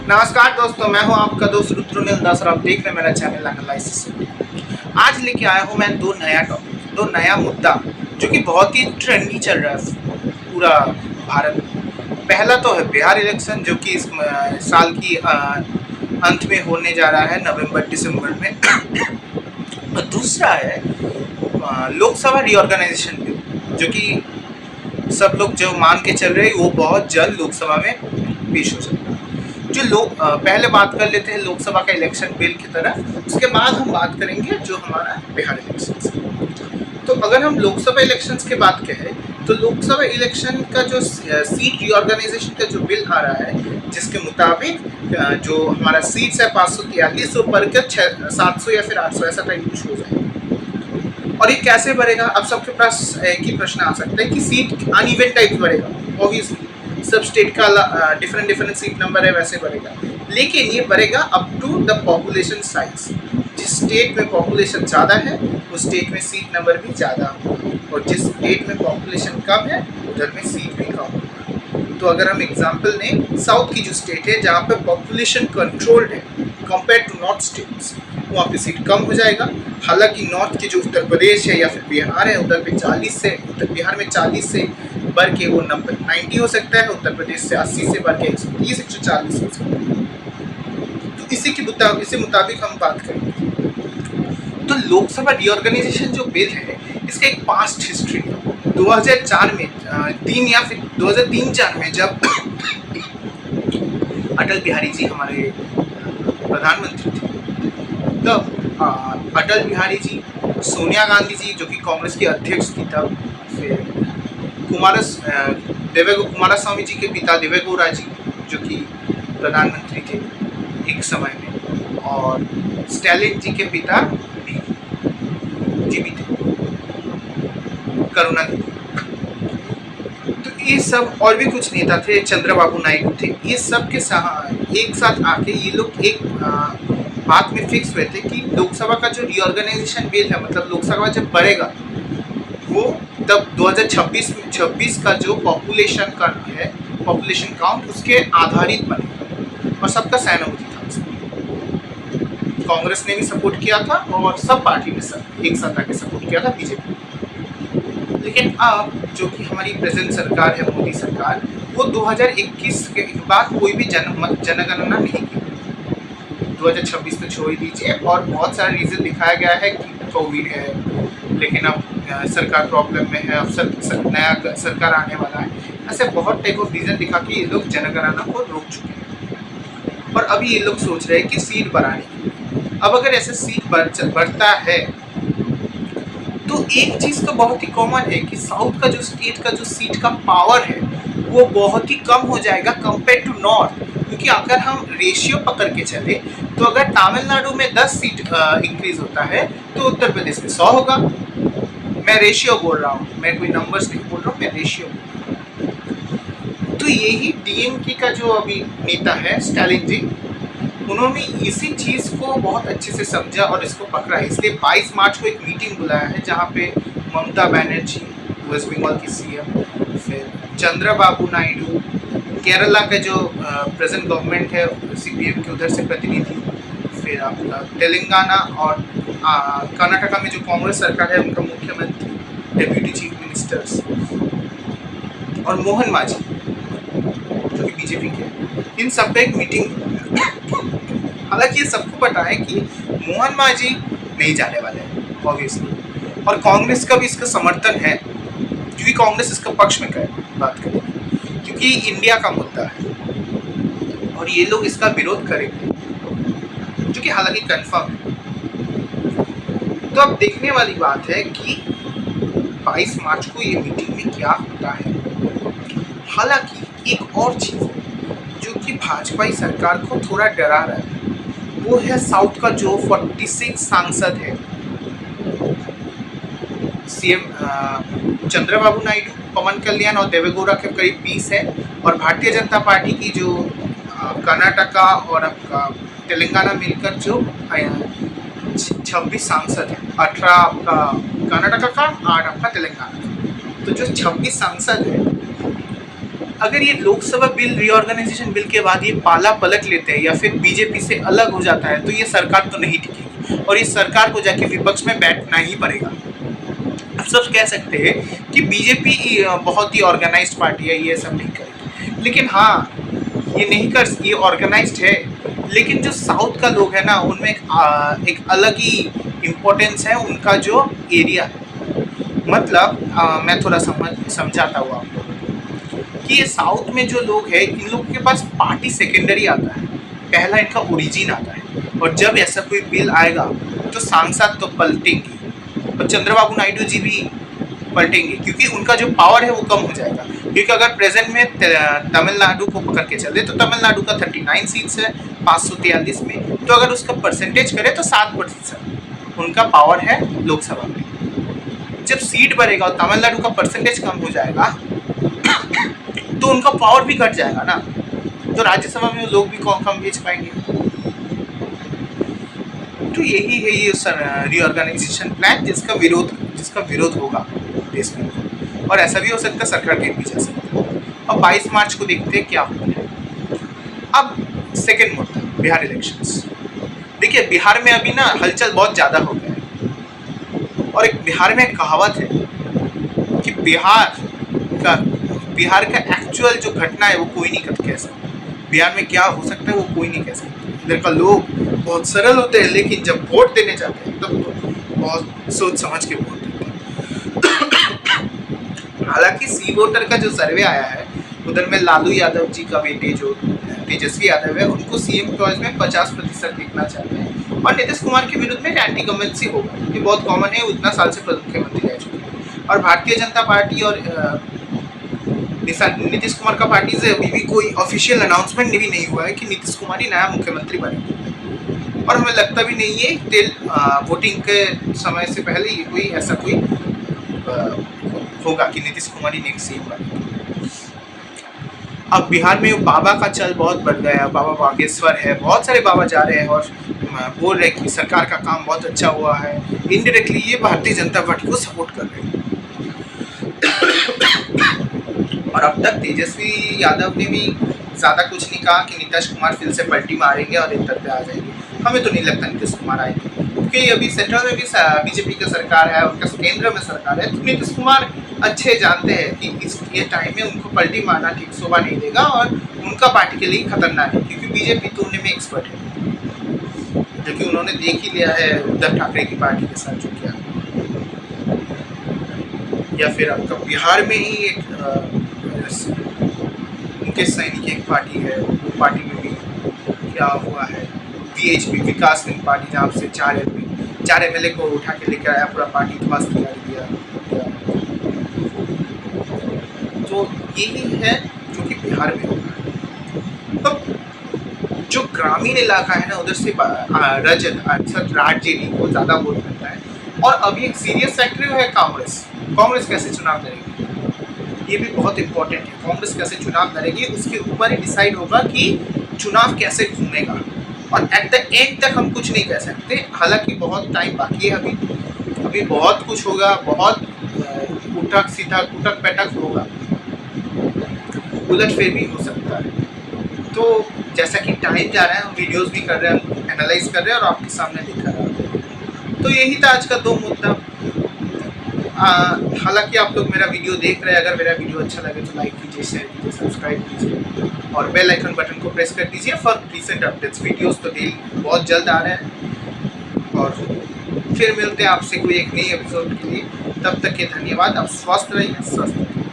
नमस्कार दोस्तों, मैं हूं आपका दोस्त रुद्रनील दास और आप देख रहे हैं मेरा चैनल एनालिसिस। आज लेके आया हूं मैं दो नया मुद्दा जो कि बहुत ही ट्रेंडी चल रहा है पूरा भारत में। पहला तो है बिहार इलेक्शन जो कि इस साल की अंत में होने जा रहा है, नवंबर दिसंबर में। और दूसरा है लोकसभा रीऑर्गेनाइजेशन बिल जो कि सब लोग जो मान के चल रहे हैं वो बहुत जल्द लोकसभा में पेश हो जाएगा। जो लोग पहले बात कर लेते हैं लोकसभा का इलेक्शन बिल की तरह, उसके बाद हम बात करेंगे जो हमारा बिहार इलेक्शन। तो अगर हम लोकसभा इलेक्शंस की बात करें तो लोकसभा इलेक्शन का जो सीट रीऑर्गेनाइजेशन का जो बिल आ रहा है, जिसके मुताबिक जो हमारा सीट्स है 543 बढ़कर 700 या फिर 800 ऐसा टाइप कुछ हो जाएगा। और ये कैसे बढ़ेगा? अब सबके पास एक ही प्रश्न आ सकता है कि सीट अनइवन टाइप बढ़ेगा। ऑब्वियसली सब स्टेट का डिफरेंट सीट नंबर है, वैसे बढ़ेगा, लेकिन ये बढ़ेगा up to the population size. जिस स्टेट में पॉपुलेशन ज़्यादा है उस स्टेट में सीट नंबर भी ज़्यादा होगा, और जिस स्टेट में पॉपुलेशन कम है उधर में सीट भी कम होगा। तो अगर हम एग्जांपल लें साउथ की जो स्टेट है जहाँ पे पॉपुलेशन कंट्रोल्ड है कंपेयर टू नॉर्थ स्टेट्स, वहाँ पे सीट कम हो जाएगा। हालांकि नॉर्थ के जो उत्तर प्रदेश है या फिर बिहार है उधर पे 40 से बिहार में 40 से बढ़ के वो 90 हो सकता है, उत्तर प्रदेश से 80 से बढ़ के 130 140 हो सकता है। तो इसी मुताबिक हम बात करेंगे। तो लोकसभा रीऑर्गेनाइजेशन जो बिल है इसका एक पास्ट हिस्ट्री है। 2004 में 2003-4 में जब अटल बिहारी जी हमारे प्रधानमंत्री थे, तब अटल बिहारी जी, सोनिया गांधी जी जो कि कांग्रेस की अध्यक्ष थी तब, फिर कुमारस्वामी जी के पिता देवेगौड़ा जी जो कि प्रधानमंत्री थे एक समय में, और स्टालिन जी के पिता भी जीवित थे, करुणानिधि। तो ये सब और भी कुछ नेता थे, चंद्रबाबू नायडू थे, ये सब के एक साथ आके ये लोग एक बात में फिक्स हुए थे कि लोकसभा का जो रीऑर्गेनाइजेशन बिल है, मतलब लोकसभा जब बढ़ेगा वो तब 2026 का जो पॉपुलेशन का है, पॉपुलेशन काउंट उसके आधारित बनेगा। और सबका सहमति था इसमें। कांग्रेस ने भी सपोर्ट किया था और सब पार्टी ने एक साथ आके सपोर्ट किया था, बीजेपी। लेकिन अब जो कि हमारी प्रेजेंट सरकार है, मोदी सरकार, वो 2021 के बाद कोई भी जनगणना नहीं की। 2026 तो छोड़ दीजिए, और बहुत सारा रीज़न दिखाया गया है कि कोविड है, लेकिन अब सरकार प्रॉब्लम में है, अब नया सरकार आने वाला है, ऐसे बहुत टाइप ऑफ रीज़न दिखा के ये लोग जनगणना को रोक चुके हैं। और अभी ये लोग सोच रहे हैं कि सीट बढ़ाने की। अब अगर ऐसे सीट बढ़ता है तो एक चीज़ तो बहुत ही कॉमन है कि साउथ का जो स्टेट का जो सीट का पावर है वो बहुत ही कम हो जाएगा कंपेयर टू नॉर्थ। क्योंकि अगर हम रेशियो पकड़ के चले तो अगर तमिलनाडु में 10 सीट इंक्रीज होता है तो उत्तर प्रदेश में 100 होगा। मैं रेशियो बोल रहा हूँ, मैं कोई नंबर्स नहीं बोल रहा हूँ, मैं रेशियो। तो यही डीएमके का जो अभी नेता है स्टालिन जी, उन्होंने इसी चीज़ को बहुत अच्छे से समझा और इसको पकड़ा, इसलिए 22 मार्च को एक मीटिंग बुलाया है जहाँ पे ममता बनर्जी वेस्ट बंगाल की सीएम, फिर चंद्रबाबू नायडू केरला का जो प्रेजेंट गवर्नमेंट है सीपीएम के उधर से प्रतिनिधि, फिर आपका तेलंगाना और कर्नाटका में जो कांग्रेस सरकार है उनका मुख्यमंत्री, डेप्यूटी चीफ मिनिस्टर्स, और मोहन मांझी जो कि बीजेपी के, इन सब पे एक मीटिंग। हालांकि ये सबको पता है कि मोहन मांझी नहीं जाने वाले हैं ऑब्वियसली, और कांग्रेस का भी इसका समर्थन है क्योंकि कांग्रेस इसका पक्ष में बात करेगी, क्योंकि इंडिया का मुद्दा है और ये लोग इसका विरोध करेंगे, जो कि हालांकि कंफर्म है। तो अब देखने वाली बात है कि 22 मार्च को ये मीटिंग में क्या होता है। हालांकि एक और चीज़ जो कि भाजपा सरकार को थोड़ा डरा रहा है वो है साउथ का जो 46 सांसद है, सीएम चंद्रबाबू नायडू, पवन कल्याण और देवेगौड़ा के करीब 20 है, और भारतीय जनता पार्टी की जो कर्नाटका और आपका तेलंगाना मिलकर जो 26 सांसद है, 18 आपका कर्नाटका का, 8 आपका तेलंगाना का। तो जो 26 सांसद है अगर ये लोकसभा बिल रीऑर्गेनाइजेशन बिल के बाद ये पाला पलट लेते हैं या फिर बीजेपी से अलग हो जाता है तो ये सरकार तो नहीं टिकेगी और इस सरकार को जाके विपक्ष में बैठना ही पड़ेगा। अब सब कह सकते हैं कि बीजेपी बहुत ही ऑर्गेनाइज्ड पार्टी है, ये सब नहीं करेगी, लेकिन हाँ ये ऑर्गेनाइज्ड है, लेकिन जो साउथ का लोग है ना उनमें एक अलग ही इम्पोर्टेंस है उनका जो एरिया है। मतलब मैं थोड़ा समझाता हूँ आप लोगों को कि ये साउथ में जो लोग हैं इन लोगों के पास पार्टी सेकेंडरी आता है, पहला इनका ओरिजिन आता है, और जब ऐसा कोई बिल आएगा तो सांसद तो पलटेंगे और चंद्रबाबू नायडू जी भी पलटेंगे, क्योंकि उनका जो पावर है वो कम हो जाएगा। क्योंकि अगर प्रेजेंट में तमिलनाडु को पकड़ के चले तो तमिलनाडु का 39 सीट्स है 543 में, तो अगर उसका परसेंटेज करें तो 7% उनका पावर है लोकसभा में। जब सीट बढ़ेगा और तमिलनाडु का परसेंटेज कम हो जाएगा तो उनका पावर भी घट जाएगा ना, तो राज्यसभा में लोग भी कम भेज पाएंगे। तो यही है ये रीऑर्गेनाइजेशन प्लान जिसका विरोध होगा देश में, और ऐसा भी हो सकता है सरकार गिर भी जा सकता है। अब 22 मार्च को देखते हैं क्या होता है। अब सेकेंड मुद्दा बिहार इलेक्शंस। देखिए बिहार में अभी ना हलचल बहुत ज़्यादा हो गया है, और एक बिहार में एक कहावत है कि बिहार का एक्चुअल जो घटना है वो कोई नहीं कह सकता। बिहार में क्या हो सकता है वो कोई नहीं कह सकता। इधर का लोग बहुत सरल होते हैं, लेकिन जब वोट देने जाते हैं तब तो बहुत सोच समझ के वोट देते हैं। हालांकि सी वोटर का जो सर्वे आया है उधर में लालू यादव जी का बेटे जो तेजस्वी यादव है उनको सीएम चॉइस में 50% देखना चाहते हैं, और नीतीश कुमार के विरुद्ध में एंटी कमेंसी होगा। ये बहुत कॉमन है, उतना साल से मुख्यमंत्री रह चुके हैं। और भारतीय जनता पार्टी और नीतीश कुमार का पार्टी से अभी भी कोई ऑफिशियल अनाउंसमेंट भी नहीं हुआ है कि नीतीश कुमार ही नया मुख्यमंत्री बनेंगे, और हमें लगता भी नहीं है टिल वोटिंग के समय से पहले ये कोई ऐसा कोई होगा कि नीतीश कुमार ही नेक्स्ट सीएम बनेंगे। अब बिहार में बाबा का चल बहुत बढ़ गया है, बाबा बागेश्वर है, बहुत सारे बाबा जा रहे हैं और बोल रहे हैं कि सरकार का काम बहुत अच्छा हुआ है। इनडायरेक्टली ये भारतीय जनता पार्टी को सपोर्ट कर रहे हैं। और अब तक तेजस्वी यादव ने भी ज़्यादा कुछ नहीं कहा कि नीतीश कुमार फिर से पलटी मारेंगे और इंटर पे आ जाएंगे। हमें तो नहीं लगता नीतीश कुमार आएंगे, क्योंकि अभी सेंट्रल में भी बीजेपी की सरकार है, उनका केंद्र में सरकार है, तो नीतीश कुमार अच्छे जानते हैं कि इस ये टाइम में उनको पलटी मारना ठीक शोभा नहीं देगा और उनका पार्टी के लिए खतरनाक है, क्योंकि बीजेपी तो उनमें एक्सपर्ट है, जो कि उन्होंने देख ही लिया है उद्धव ठाकरे की पार्टी के साथ जो किया। या फिर आपका बिहार में ही एक उनके सैनिक एक पार्टी है, वो पार्टी में भी क्या हुआ है, वीएचपी विकासशील पार्टी, जहाँ से 4 एमएलए को उठा के लेकर आया, पूरा पार्टी ध्वस्त कर दिया। तो यही है जो कि बिहार में हो रहा है। तो जो ग्रामीण इलाका है ना उधर से रजत अक्सर राजजेडी को ज़्यादा वोट मिलता है। और अभी एक सीरियस फैक्टर है कांग्रेस कैसे चुनाव लड़ेगी, ये भी बहुत इंपॉर्टेंट है। कांग्रेस कैसे चुनाव लड़ेगी उसके ऊपर ही डिसाइड होगा कि चुनाव कैसे घूमेगा, और एट द एंड तक हम कुछ नहीं कह सकते। हालांकि बहुत टाइम बाकी है, अभी बहुत कुछ होगा, बहुत उठक सीधा टूटक पैटक होगा, उलट फेर भी हो सकता है। तो जैसा कि टाइम जा रहा है हम वीडियोस भी कर रहे हैं, एनालाइज कर रहे हैं और आपके सामने दिखा रहा है। तो यही था आज का 2 मुद्दा। हालांकि आप लोग मेरा वीडियो देख रहे हैं, अगर मेरा वीडियो अच्छा लगे तो लाइक कीजिए, शेयर कीजिए, सब्सक्राइब कीजिए और बेल आइकन बटन को प्रेस कर दीजिए फॉर रिसेंट अपडेट्स। वीडियोस तो डेली बहुत जल्द आ रहे हैं, और फिर मिलते हैं आपसे कोई एक नई एपिसोड के लिए। तब तक के धन्यवाद। अब स्वस्थ रहिए, स्वस्थ रहिए।